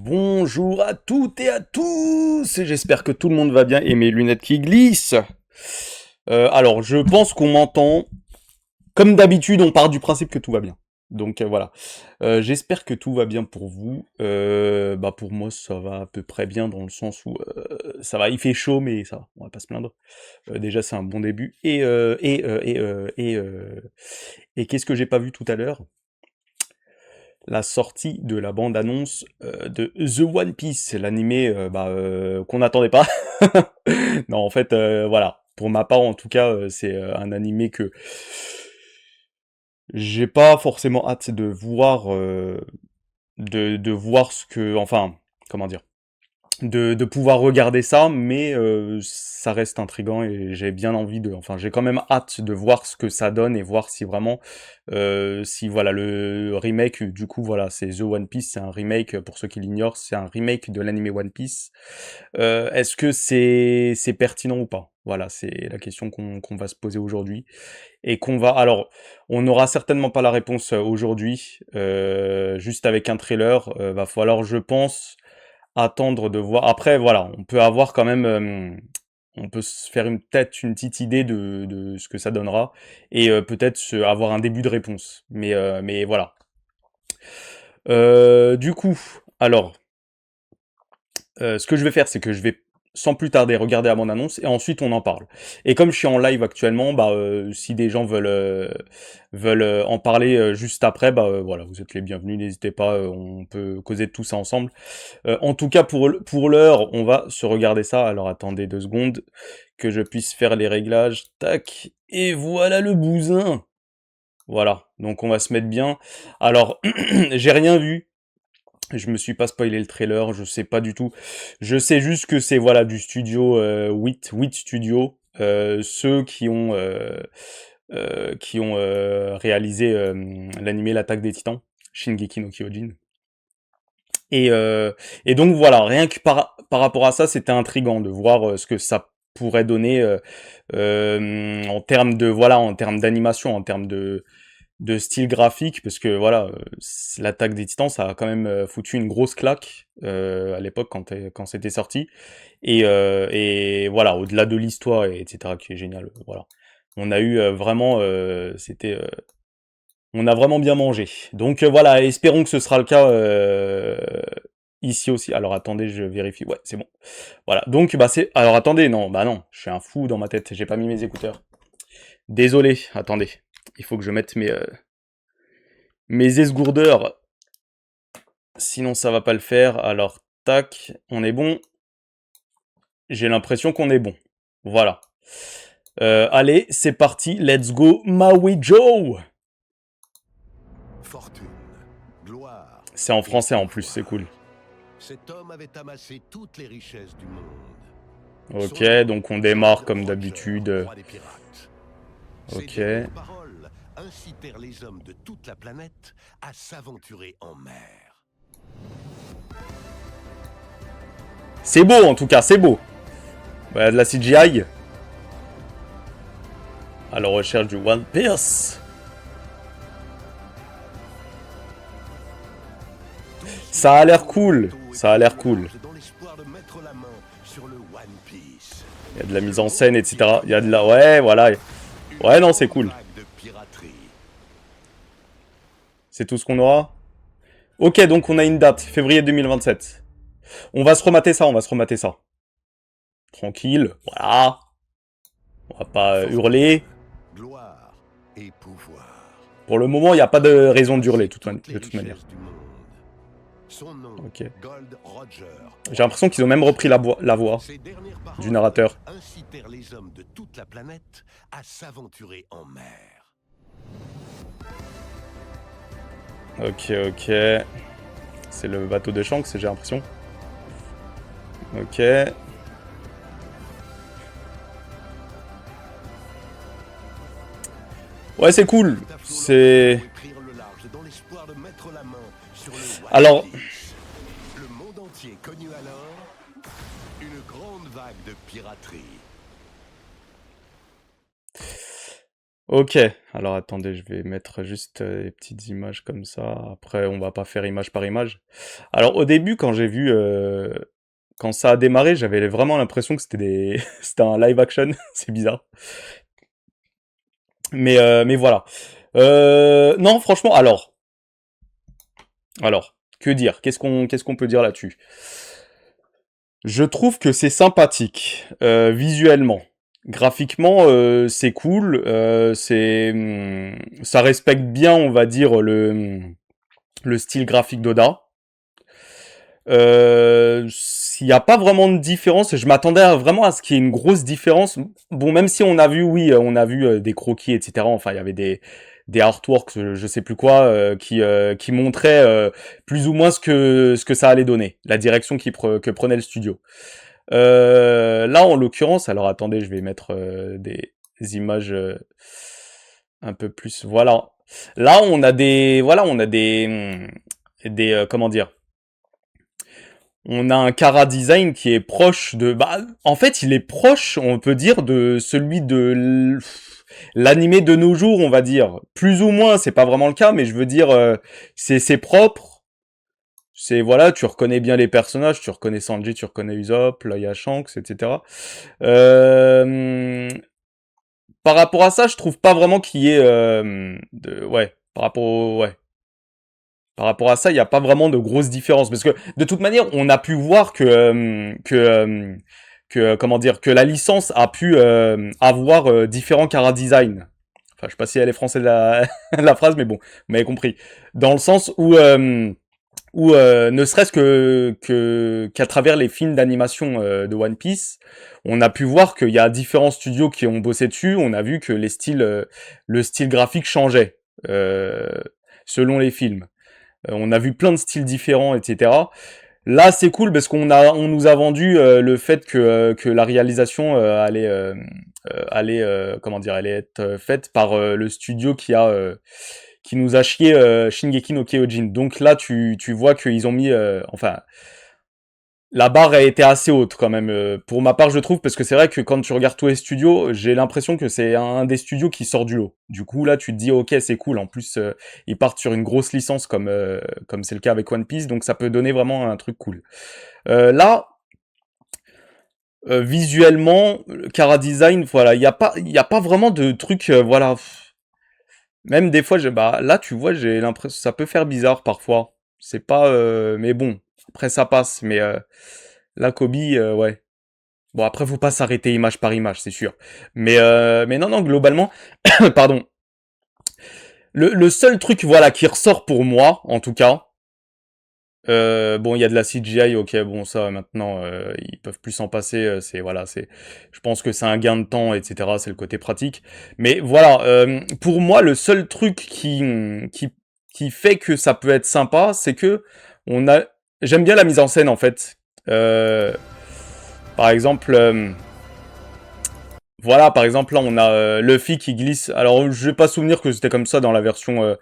Bonjour à toutes et à tous, et j'espère que tout le monde va bien et mes lunettes qui glissent. Alors, je pense qu'on m'entend. Comme d'habitude, on part du principe que tout va bien. Donc voilà. J'espère que tout va bien pour vous. Pour moi, ça va à peu près bien dans le sens où ça va. Il fait chaud, mais ça va. On va pas se plaindre. Déjà, c'est un bon début. Et qu'est-ce que j'ai pas vu tout à l'heure? La sortie de la bande-annonce de The One Piece, l'animé qu'on n'attendait pas. Non, en fait, voilà. Pour ma part, en tout cas, c'est un animé que j'ai pas forcément hâte de voir, de voir ce que, enfin, comment dire, de pouvoir regarder ça, mais ça reste intriguant et j'ai bien envie de, enfin j'ai quand même hâte de voir ce que ça donne et voir si vraiment, si voilà le remake, du coup voilà c'est The One Piece, c'est un remake pour ceux qui l'ignorent, c'est un remake de l'anime One Piece. Est-ce que c'est pertinent ou pas? Voilà, c'est la question qu'on va se poser aujourd'hui et qu'on va. Alors, on n'aura certainement pas la réponse aujourd'hui, juste avec un trailer. Va falloir, je pense attendre de voir. Après, voilà, on peut avoir quand même, on peut se faire peut-être une petite idée de ce que ça donnera et peut-être avoir un début de réponse. Mais voilà. Du coup, alors, ce que je vais faire, c'est que je vais sans plus tarder regarder la bande-annonce et ensuite on en parle. Et comme je suis en live actuellement, si des gens veulent en parler juste après, voilà, vous êtes les bienvenus, n'hésitez pas, on peut causer de tout ça ensemble. En tout cas, pour l'heure, on va se regarder ça. Alors attendez 2 secondes, que je puisse faire les réglages. Tac, et voilà le bousin. Voilà, donc on va se mettre bien. Alors, j'ai rien vu. Je me suis pas spoilé le trailer, je sais pas du tout. Je sais juste que c'est voilà du studio 8 Studio, ceux qui ont réalisé l'animé L'Attaque des Titans, Shingeki no Kyojin. Et, euh, et donc voilà, rien que par rapport à ça, c'était intriguant de voir ce que ça pourrait donner en termes de voilà, en termes d'animation, en termes de style graphique, parce que voilà, l'attaque des Titans, ça a quand même foutu une grosse claque à l'époque quand c'était sorti. Et voilà, au-delà de l'histoire et etc. qui est génial, voilà. On a eu vraiment, on a vraiment bien mangé. Donc voilà, espérons que ce sera le cas ici aussi. Alors attendez, je vérifie. Ouais, c'est bon. Voilà. Donc c'est. Alors attendez, non, bah non, je suis un fou dans ma tête. J'ai pas mis mes écouteurs. Désolé. Attendez. Il faut que je mette mes esgourdeurs. Sinon ça va pas le faire. Alors tac, on est bon. J'ai l'impression qu'on est bon. Voilà. Allez, c'est parti. Let's go, Maui Joe. Fortune, gloire C'est en et français en plus, c'est pouvoir. cool. Cet homme avait amassé toutes les richesses du monde. Ok, Son nom, donc on démarre Gold comme Roger, d'habitude. roi des pirates. Ses Ok. dernières paroles incitèrent les hommes de toute la planète à s'aventurer en mer. C'est beau en tout cas, c'est beau. Bah, de la CGI. À la recherche du One Piece. Tous Ça a l'air naviguèrent au cool. bateau et Ça a l'air prirent le cool. large dans l'espoir de mettre la main sur le One Piece. Il y a de la Le mise en monde scène, entier etc. Il y a de connut la. alors Ouais, voilà. une Ouais, non, c'est grande cool. vague de piraterie. C'est tout ce qu'on aura. Ok, donc on a une date, février 2027. On va se remater ça, on va se remater ça. Tranquille, voilà. On va pas Fortune, hurler. gloire et pouvoir. Pour le moment, il n'y a pas de Cet homme avait raison d'hurler, amassé toutes les de toute manière. richesses du monde. Son nom, Ok. Gold Roger, J'ai roi des l'impression qu'ils ont même pirates. repris la voix Ses dernières du paroles narrateur. incitèrent les hommes de toute la planète à s'aventurer en mer. Ok, ok. C'est le bateau de Shanks, j'ai l'impression. Ok. Ouais, c'est cool. Ils affluent leur C'est... bateau et prirent le large dans l'espoir de mettre la main sur le One Alors, Piece. Le monde entier connut alors une grande vague de piraterie. Ok, alors attendez, je vais mettre juste les petites images comme ça. Après, on va pas faire image par image. Alors au début, quand j'ai vu, quand ça a démarré, j'avais vraiment l'impression que c'était c'était un live action. C'est bizarre. Mais voilà. Non, franchement, alors, que dire? Qu'est-ce qu'on peut dire là-dessus? Je trouve que c'est sympathique, visuellement. Graphiquement, c'est cool, ça respecte bien, on va dire, le style graphique d'Oda. Il n'y a pas vraiment de différence. Je m'attendais vraiment à ce qu'il y ait une grosse différence. Bon, même si on a vu, oui, on a vu des croquis, etc. Enfin, il y avait des artworks, je sais plus quoi, qui montraient plus ou moins ce que ça allait donner, la direction que prenait le studio. Là, en l'occurrence, alors attendez, je vais mettre des images un peu plus. Voilà. Là, on a des comment dire, on a un Kara design qui est proche de, bah, en fait, il est proche, on peut dire, de celui de l'animé de nos jours, on va dire. Plus ou moins, c'est pas vraiment le cas, mais je veux dire, c'est propre. C'est, voilà, tu reconnais bien les personnages, tu reconnais Sanji, tu reconnais Usopp, là il y a Shanks, etc. Euh, Par rapport à ça, je trouve pas vraiment qu'il y ait ouais, ouais. Par rapport à ça, il n'y a pas vraiment de grosses différences parce que de toute manière, on a pu voir comment dire, que la licence a pu avoir différents chara design. Enfin, je sais pas si elle est française la phrase, mais bon, vous m'avez compris. Dans le sens où ne serait-ce qu'à travers les films d'animation de One Piece, on a pu voir qu'il y a différents studios qui ont bossé dessus. On a vu que le style graphique changeait euh, selon les films. On a vu plein de styles différents, etc. Là, c'est cool parce on nous a vendu le fait que la réalisation allait comment dire, allait être faite par le studio qui nous a chié Shingeki no Kyojin. Donc là, tu vois qu'ils ont mis, enfin, la barre a été assez haute quand même, pour ma part je trouve, parce que c'est vrai que quand tu regardes tous les studios, j'ai l'impression que c'est un des studios qui sort du lot. Du coup là tu te dis ok c'est cool, en plus ils partent sur une grosse licence comme c'est le cas avec One Piece, donc ça peut donner vraiment un truc cool. Là, visuellement, le Chara Design, voilà, il y a pas vraiment de trucs, voilà. Même des fois, bah, là tu vois, j'ai l'impression ça peut faire bizarre parfois. C'est pas, mais bon, après ça passe, mais là Kobe, ouais. Bon, après, faut pas s'arrêter image par image, c'est sûr. Mais non, non, globalement, pardon. Le seul truc, voilà, qui ressort pour moi, en tout cas, bon, il y a de la CGI, ok, bon, ça, maintenant, ils peuvent plus s'en passer, voilà, je pense que c'est un gain de temps, etc., c'est le côté pratique. Mais voilà, pour moi, le seul truc qui fait que ça peut être sympa, c'est que on a, j'aime bien la mise en scène, en fait. Euh, Par exemple, voilà, par exemple, là, on a Luffy qui glisse. Alors, je vais pas souvenir que c'était comme ça dans la version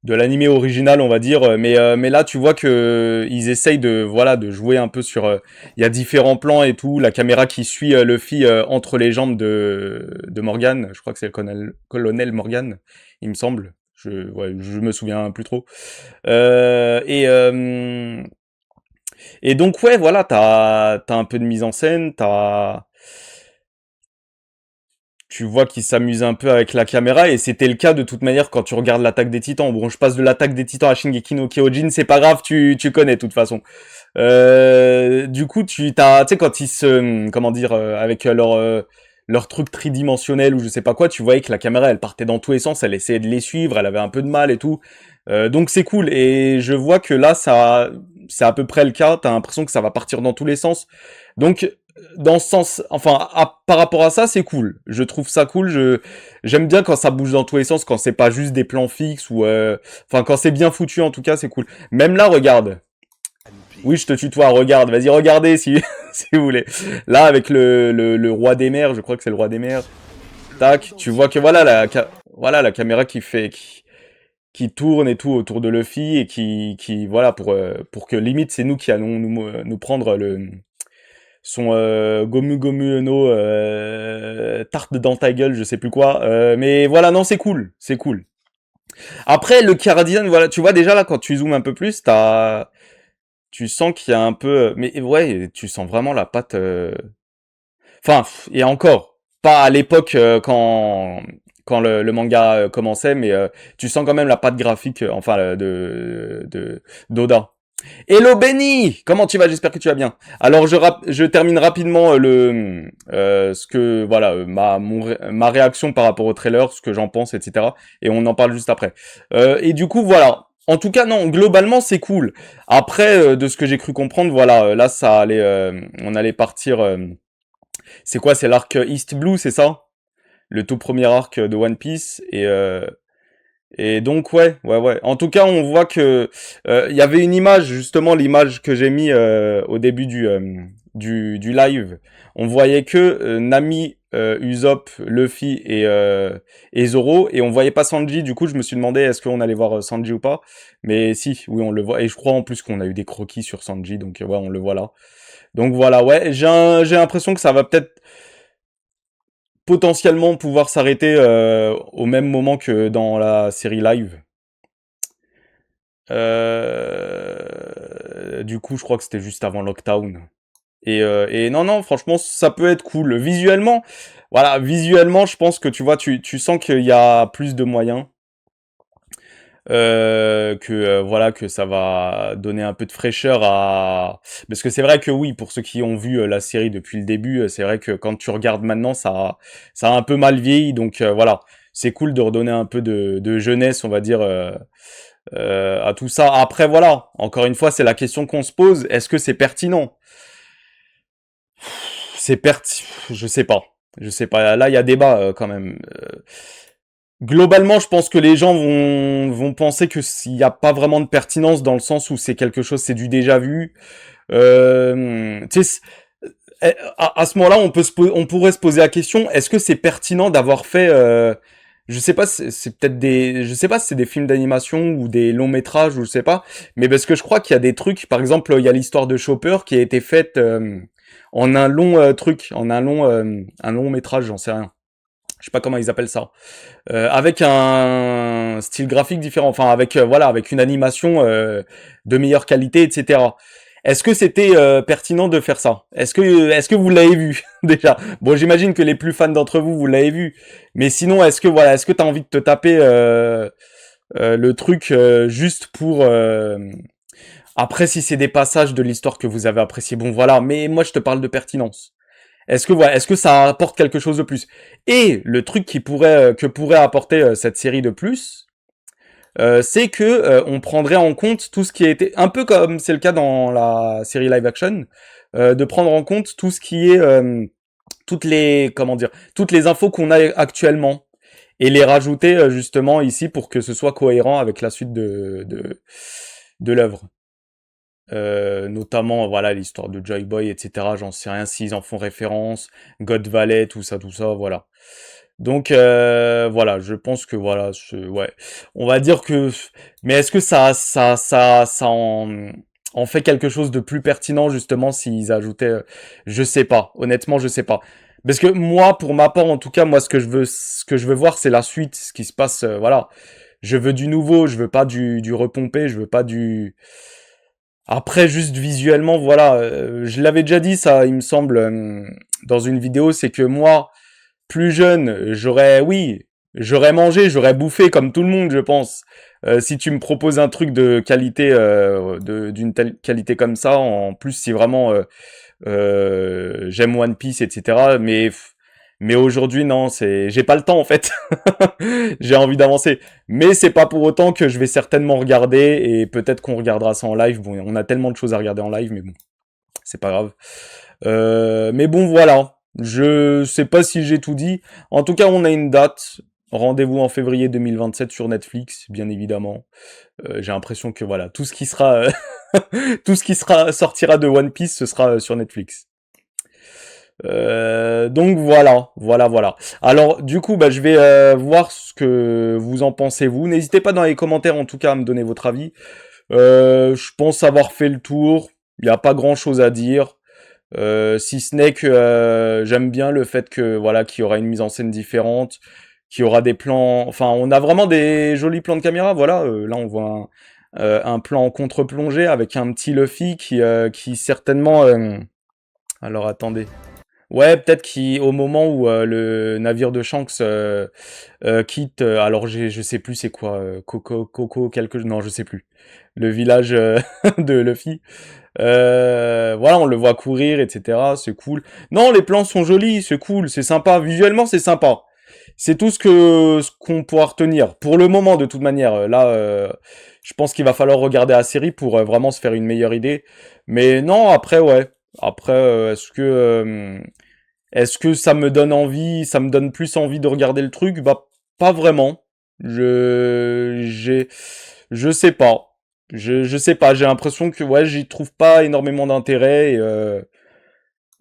de l'animé original, on va dire, mais là, tu vois que ils essayent de jouer un peu sur. Il y a différents plans et tout. La caméra qui suit Luffy entre les jambes de Morgan. Je crois que c'est le colonel Morgan, il me semble. Je me souviens plus trop. Euh, et euh, et donc ouais, voilà, t'as un peu de mise en scène, tu vois qu'il s'amuse un peu avec la caméra, et c'était le cas de toute manière quand tu regardes l'attaque des Titans. Bon, je passe de l'attaque des Titans à Shingeki no Kyojin, c'est pas grave, tu connais de toute façon. Du coup, tu sais, quand ils comment dire, avec leur truc tridimensionnel ou je sais pas quoi, tu voyais que la caméra, elle partait dans tous les sens, elle essayait de les suivre, elle avait un peu de mal et tout. Donc c'est cool, et je vois que là, c'est à peu près le cas, t'as l'impression que ça va partir dans tous les sens. Donc, dans ce sens, enfin, par rapport à ça, c'est cool. Je trouve ça cool. J'aime bien quand ça bouge dans tous les sens, quand c'est pas juste des plans fixes ou, enfin, quand c'est bien foutu. En tout cas, c'est cool. Même là, regarde. One Oui, je te Piece. tutoie. Regarde, vas-y, regardez si si vous voulez. Là, avec le roi des mers, je crois que c'est le roi des mers. Le Tac, monde tu vois entier que est voilà témoin. voilà la caméra qui tourne et tout autour de Luffy et qui voilà pour que limite c'est nous qui allons nous prendre son Gomu Gomu no tarte dans ta gueule, je sais plus quoi. Mais voilà, non, c'est cool, c'est cool. Après, le Kira-design, voilà, tu vois déjà là, quand tu zoomes un peu plus, tu sens qu'il y a un peu, mais ouais, tu sens vraiment la patte. Enfin, et encore, pas à l'époque quand le manga commençait, mais tu sens quand même la patte graphique, enfin de d'Oda. Hello Benny, comment tu vas? J'espère que tu vas bien. Alors je termine rapidement ce que voilà ma réaction par rapport au trailer, ce que j'en pense, etc. Et on en parle juste après. Et du coup voilà. En tout cas non, globalement c'est cool. Après de ce que j'ai cru comprendre, voilà, là ça allait, on allait partir. C'est quoi? C'est l'arc East Blue, c'est ça? Le tout premier arc de One Piece et donc ouais. En tout cas, on voit que il y avait une image, justement l'image que j'ai mis au début du live. On voyait que Nami, Usopp, Luffy et Zoro, et on voyait pas Sanji. Du coup, je me suis demandé est-ce qu'on allait voir Sanji ou pas. Mais si, oui, on le voit. Et je crois en plus qu'on a eu des croquis sur Sanji, donc ouais, on le voit là. Donc voilà, ouais, j'ai l'impression que ça va peut-être potentiellement pouvoir s'arrêter au même moment que dans la série live. Du coup, je crois que c'était juste avant Lockdown. Et non, non, franchement, ça peut être cool. Visuellement, voilà, visuellement, je pense que tu vois, tu sens qu'il y a plus de moyens. Que voilà, que ça va donner un peu de fraîcheur à, parce que c'est vrai que oui, pour ceux qui ont vu la série depuis le début, c'est vrai que quand tu regardes maintenant, ça a un peu mal vieilli. Donc voilà, c'est cool de redonner un peu de jeunesse, on va dire, à tout ça. Après voilà, encore une fois, c'est la question qu'on se pose, est-ce que c'est pertinent? Je sais pas, je sais pas, là il y a débat quand même. Globalement, je pense que les gens vont penser que s'il n'y a pas vraiment de pertinence dans le sens où c'est quelque chose, c'est du déjà vu. Tu sais, à ce moment-là, on pourrait se poser la question, est-ce que c'est pertinent d'avoir fait, je sais pas, c'est peut-être je sais pas si c'est des films d'animation ou des longs métrages ou je sais pas, mais parce que je crois qu'il y a des trucs, par exemple, il y a l'histoire de Chopper qui a été faite en un long truc, en un long métrage, j'en sais rien. Je sais pas comment ils appellent ça. Avec un style graphique différent, enfin avec voilà, avec une animation de meilleure qualité, etc. Est-ce que c'était pertinent de faire ça? Est-ce que vous l'avez vu déjà? Bon, j'imagine que les plus fans d'entre vous vous l'avez vu, mais sinon est-ce que t'as envie de te taper le truc juste pour après si c'est des passages de l'histoire que vous avez apprécié, bon voilà, mais moi je te parle de pertinence. Est-ce que ça apporte quelque chose de plus? Et le truc que pourrait apporter cette série de plus, c'est que on prendrait en compte tout ce qui a été un peu comme c'est le cas dans la série live action, de prendre en compte tout ce qui est toutes les infos qu'on a actuellement et les rajouter justement ici pour que ce soit cohérent avec la suite de l'œuvre. Notamment voilà l'histoire de Joy Boy, etc. J'en sais rien s'ils en font référence, God Valley, tout ça, voilà. Donc voilà, je pense que voilà, ouais, on va dire que, mais est-ce que ça en fait quelque chose de plus pertinent justement s'ils ajoutaient, je sais pas, honnêtement je sais pas, parce que moi pour ma part en tout cas moi ce que je veux voir c'est la suite, ce qui se passe, voilà, je veux du nouveau, je veux pas du repompé, je veux pas du après, juste visuellement, voilà, je l'avais déjà dit ça, il me semble, dans une vidéo, c'est que moi, plus jeune, j'aurais mangé, j'aurais bouffé comme tout le monde, je pense. Si tu me proposes un truc de qualité, d'une telle qualité comme ça, en plus si vraiment j'aime One Piece, etc. Mais aujourd'hui, non, j'ai pas le temps en fait. J'ai envie d'avancer. Mais c'est pas pour autant que je vais certainement regarder et peut-être qu'on regardera ça en live. Bon, on a tellement de choses à regarder en live, mais bon, c'est pas grave. Mais bon, voilà. Je sais pas si j'ai tout dit. En tout cas, on a une date. Rendez-vous en février 2027 sur Netflix, bien évidemment. J'ai l'impression que voilà, tout ce qui sera, tout ce qui sera sortira de One Piece, ce sera sur Netflix. Donc voilà. Alors du coup, bah, je vais voir ce que vous en pensez vous. N'hésitez pas dans les commentaires en tout cas à me donner votre avis. Je pense avoir fait le tour. Il n'y a pas grand chose à dire. Si ce n'est que j'aime bien le fait que voilà qu'il y aura une mise en scène différente, qu'il y aura des plans. Enfin, on a vraiment des jolis plans de caméra. Voilà, là on voit un plan en contre-plongée avec un petit Luffy qui certainement. Alors attendez. Ouais, peut-être qu'au moment où le navire de Shanks quitte, alors je sais plus c'est quoi, Coco quelque, non je sais plus, le village de Luffy. Voilà, on le voit courir, etc. C'est cool. Non, les plans sont jolis, c'est cool, c'est sympa. Visuellement, c'est sympa. C'est tout ce qu'on pourra retenir pour le moment de toute manière. Là, je pense qu'il va falloir regarder la série pour vraiment se faire une meilleure idée. Mais non, après ouais. Après, est-ce que ça me donne envie, ça me donne plus envie de regarder le truc? Bah, pas vraiment. J'ai, je sais pas. Je sais pas. J'ai l'impression que ouais, j'y trouve pas énormément d'intérêt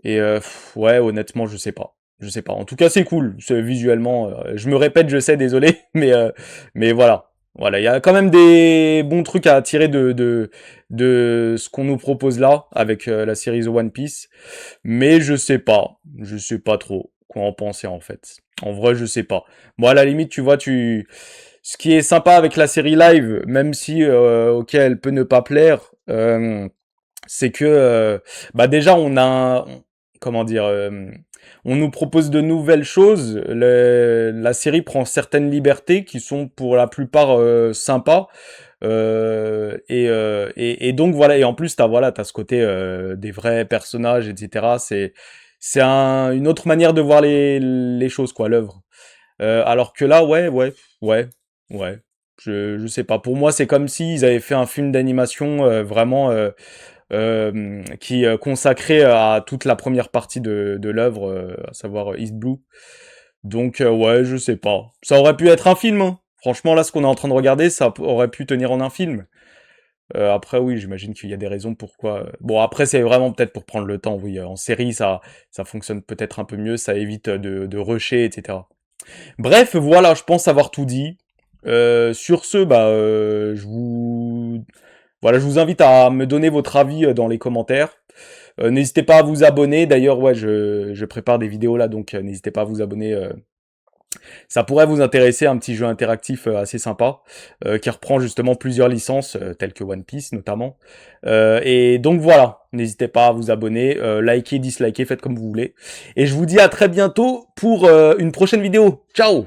ouais, honnêtement, je sais pas. Je sais pas. En tout cas, c'est cool. C'est visuellement. Je me répète, je sais, désolé, mais voilà. Voilà, il y a quand même des bons trucs à tirer de ce qu'on nous propose là avec la série The One Piece. Mais je sais pas trop quoi en penser en fait. En vrai, je sais pas. Moi, à la limite, tu vois, ce qui est sympa avec la série live, même si, ok, elle peut ne pas plaire, c'est que, bah déjà, comment dire, on nous propose de nouvelles choses. La série prend certaines libertés qui sont pour la plupart sympas. Et donc voilà, et en plus t'as ce côté des vrais personnages, etc. C'est une autre manière de voir les choses, quoi, l'œuvre. Alors que là, ouais, ouais. Je sais pas. Pour moi, c'est comme s'ils avaient fait un film d'animation vraiment qui consacré à toute la première partie de l'œuvre, à savoir East Blue. Donc ouais, je sais pas. Ça aurait pu être un film, hein. Franchement, là, ce qu'on est en train de regarder, ça aurait pu tenir en un film. Après, oui, j'imagine qu'il y a des raisons pourquoi. Bon, après, c'est vraiment peut-être pour prendre le temps. Oui, en série, ça fonctionne peut-être un peu mieux, ça évite de rusher, etc. Bref, voilà, je pense avoir tout dit. Sur ce, bah, voilà, je vous invite à me donner votre avis dans les commentaires. N'hésitez pas à vous abonner. D'ailleurs, ouais, je prépare des vidéos là, donc n'hésitez pas à vous abonner. Ça pourrait vous intéresser, un petit jeu interactif assez sympa, qui reprend justement plusieurs licences, telles que One Piece notamment. Et donc voilà, n'hésitez pas à vous abonner, liker, disliker, faites comme vous voulez. Et je vous dis à très bientôt pour une prochaine vidéo. Ciao!